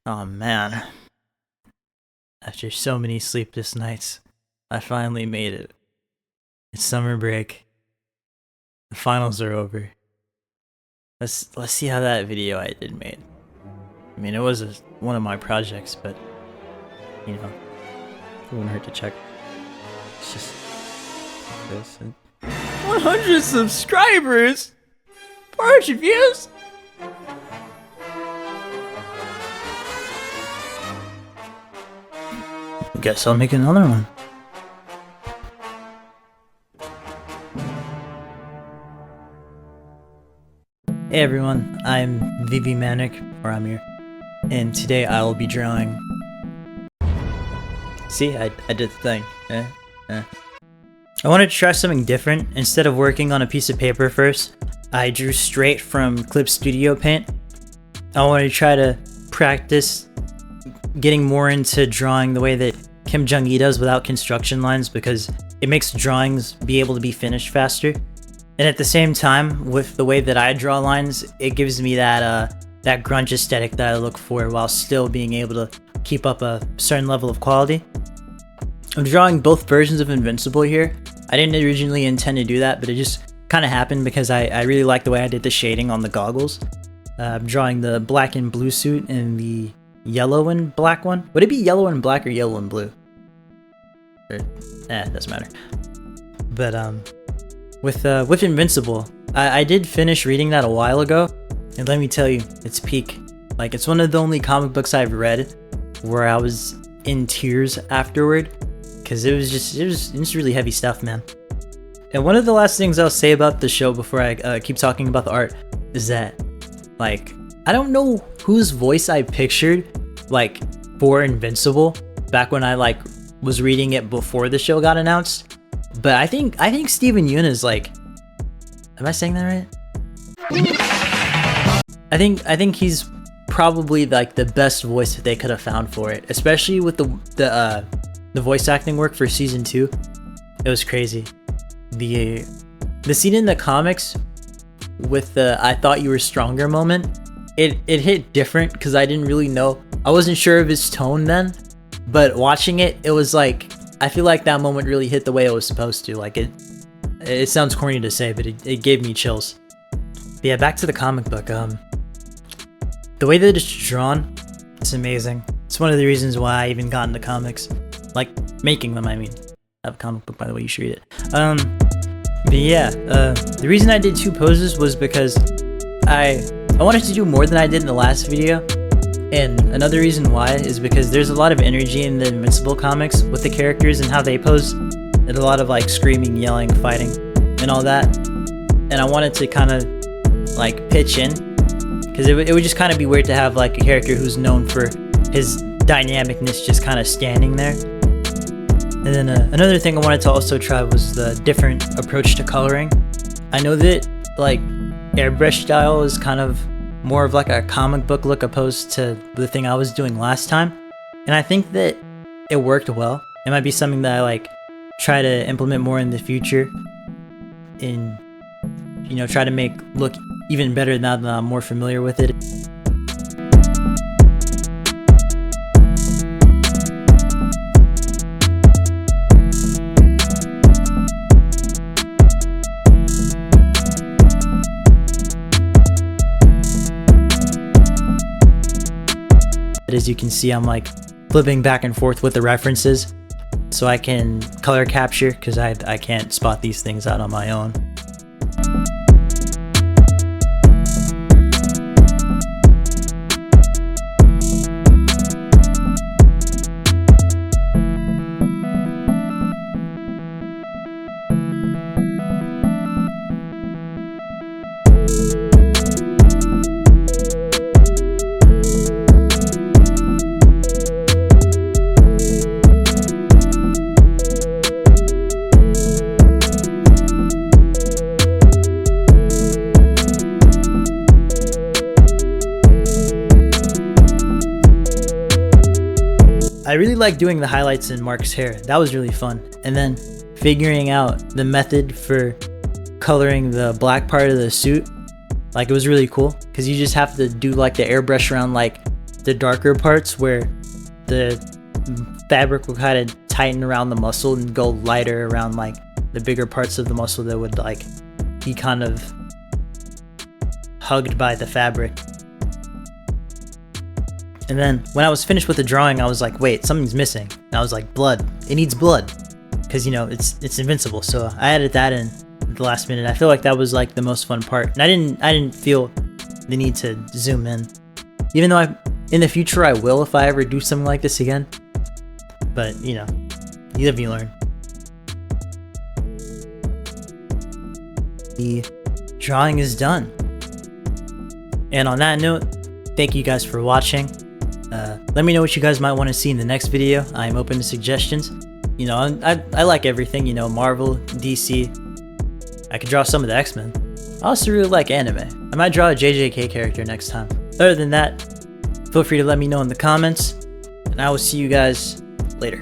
Oh man, after so many sleepless nights, I finally made it. It's summer break. The finals are over. Let's see how that video I did made. I mean, it was one of my projects, but you know, it wouldn't hurt to check. It's just this. 100 subscribers, 400 views. Guess I'll make another one. Hey everyone, I'm VV Manic, or I'm here, and today I will be drawing. See, I did the thing. I wanted to try something different. Instead of working on a piece of paper first, I drew straight from Clip Studio Paint. I wanted to try to practice getting more into drawing the way that Kim Jung-gi does without construction lines, because it makes drawings be able to be finished faster. And at the same time, with the way that I draw lines, it gives me that grunge aesthetic that I look for while still being able to keep up a certain level of quality. I'm drawing both versions of Invincible here. I didn't originally intend to do that, but it just kind of happened because I really like the way I did the shading on the goggles. I'm drawing the black and blue suit and the yellow and black one. Would it be yellow and black or yellow and blue? Doesn't matter. But with Invincible, I did finish reading that a while ago, and let me tell you, it's peak. Like, it's one of the only comic books I've read where I was in tears afterward, because it was really heavy stuff, man. And one of the last things I'll say about the show before I keep talking about the art is that, like, I don't know whose voice I pictured, like, for Invincible back when I, like, was reading it before the show got announced. But I think Steven Yeun is, like, am I saying that right? I think he's probably, like, the best voice that they could have found for it, especially with the voice acting work for season 2. It was crazy. The scene in the comics with the "I thought you were stronger" moment, it hit different because I didn't really know. I wasn't sure of his tone then, but watching it, it was like, I feel like that moment really hit the way it was supposed to. Like, it sounds corny to say, but it gave me chills. But yeah, back to the comic book. The way that it's drawn, it's amazing. It's one of the reasons why I even got into comics. Like, making them, I mean. I have a comic book, by the way, you should read it. But yeah, the reason I did 2 poses was because I wanted to do more than I did in the last video. And another reason why is because there's a lot of energy in the Invincible comics with the characters and how they pose. There's a lot of, like, screaming, yelling, fighting, and all that. And I wanted to kind of, like, pitch in, because it would just kind of be weird to have, like, a character who's known for his dynamicness just kind of standing there. And then another thing I wanted to also try was the different approach to coloring. I know that, like, airbrush style is kind of more of like a comic book look opposed to the thing I was doing last time, and I think that it worked well. It might be something that I, like, try to implement more in the future, and, you know, try to make look even better now that I'm more familiar with it. As you can see, I'm, like, flipping back and forth with the references so I can color capture, because I can't spot these things out on my own. I really like doing the highlights in Mark's hair. That was really fun. And then figuring out the method for coloring the black part of the suit, like, it was really cool, because you just have to do, like, the airbrush around, like, the darker parts where the fabric will kind of tighten around the muscle and go lighter around like the bigger parts of the muscle that would like be kind of hugged by the fabric. And then when I was finished with the drawing, I was like, wait, something's missing. And I was like, blood. It needs blood. Because, you know, it's invincible. So I added that in at the last minute. I feel like that was like the most fun part. And I didn't feel the need to zoom in. Even though in the future I will if I ever do something like this again. But, you know, you live, you learn. The drawing is done. And on that note, thank you guys for watching. Let me know what you guys might want to see in the next video. I'm open to suggestions. You know, I like everything, you know, Marvel, DC. I could draw some of the X-Men. I also really like anime. I might draw a JJK character next time. Other than that, feel free to let me know in the comments, and I will see you guys later.